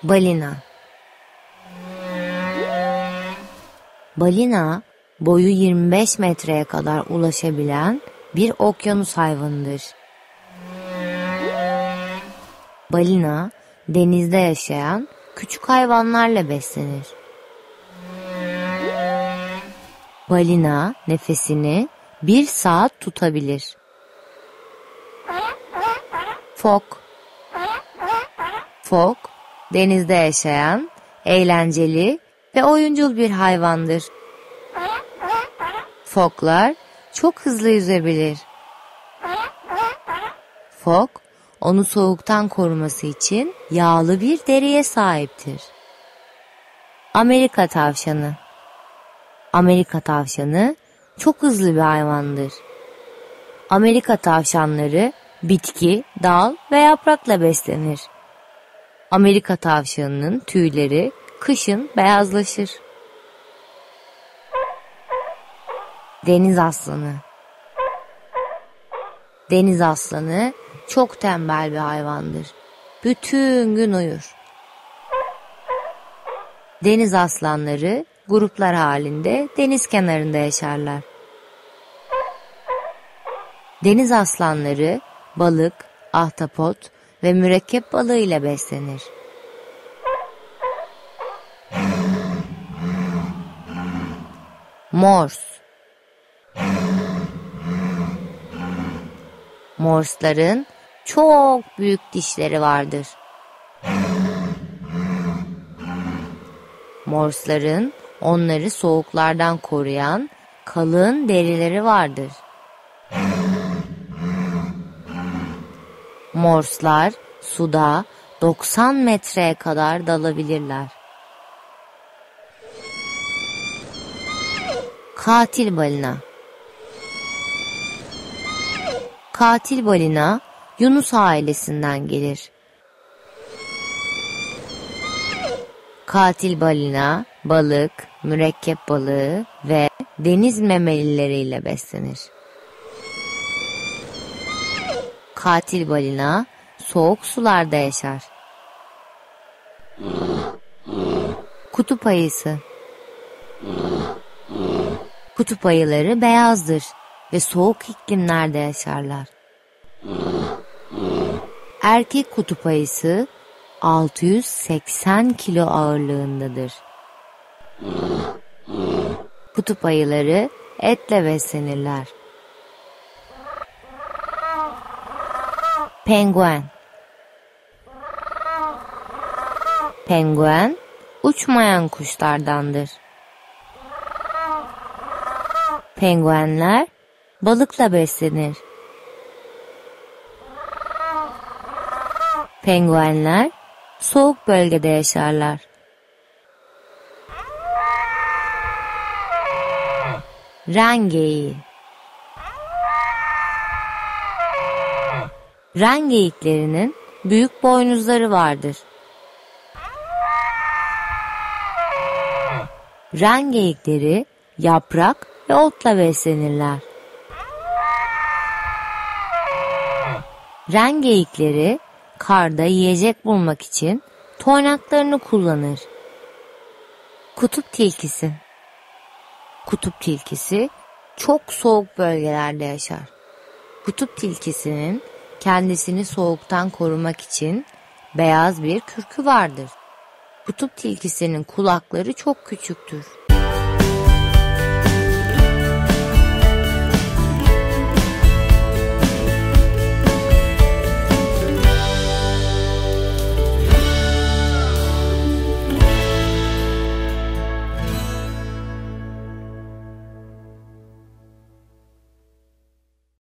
Balina. Balina, boyu 25 metreye kadar ulaşabilen bir okyanus hayvanıdır. Balina, denizde yaşayan küçük hayvanlarla beslenir. Balina, nefesini 1 saat tutabilir. Fok. Fok, denizde yaşayan, eğlenceli ve oyuncul bir hayvandır. Foklar çok hızlı yüzebilir. Fok, onu soğuktan koruması için yağlı bir deriye sahiptir. Amerika tavşanı. Amerika tavşanı çok hızlı bir hayvandır. Amerika tavşanları bitki, dal ve yaprakla beslenir. Amerika tavşanının tüyleri kışın beyazlaşır. Deniz aslanı. Deniz aslanı çok tembel bir hayvandır. Bütün gün uyur. Deniz aslanları gruplar halinde deniz kenarında yaşarlar. Deniz aslanları balık, ahtapot ve mürekkep balığı ile beslenir. Mors. Morsların çok büyük dişleri vardır. Morsların onları soğuklardan koruyan kalın derileri vardır. Morslar suda 90 metreye kadar dalabilirler. Katil balina. Katil balina Yunus ailesinden gelir. Katil balina balık, mürekkep balığı ve deniz memelileriyle beslenir. Katil balina soğuk sularda yaşar. Kutup ayısı. Kutup ayıları beyazdır ve soğuk iklimlerde yaşarlar. Erkek kutup ayısı 680 kilo ağırlığındadır. Kutup ayıları etle beslenirler. Penguen. Penguen uçmayan kuşlardandır. Penguenler balıkla beslenir. Penguenler soğuk bölgede yaşarlar. Ren geyiği. Ren geyiklerinin büyük boynuzları vardır. Ren geyikleri yaprak ve otla beslenirler. Ren geyikleri karda yiyecek bulmak için toynaklarını kullanır. Kutup tilkisi. Kutup tilkisi çok soğuk bölgelerde yaşar. Kutup tilkisinin kendisini soğuktan korumak için beyaz bir kürkü vardır. Kutup tilkisinin kulakları çok küçüktür.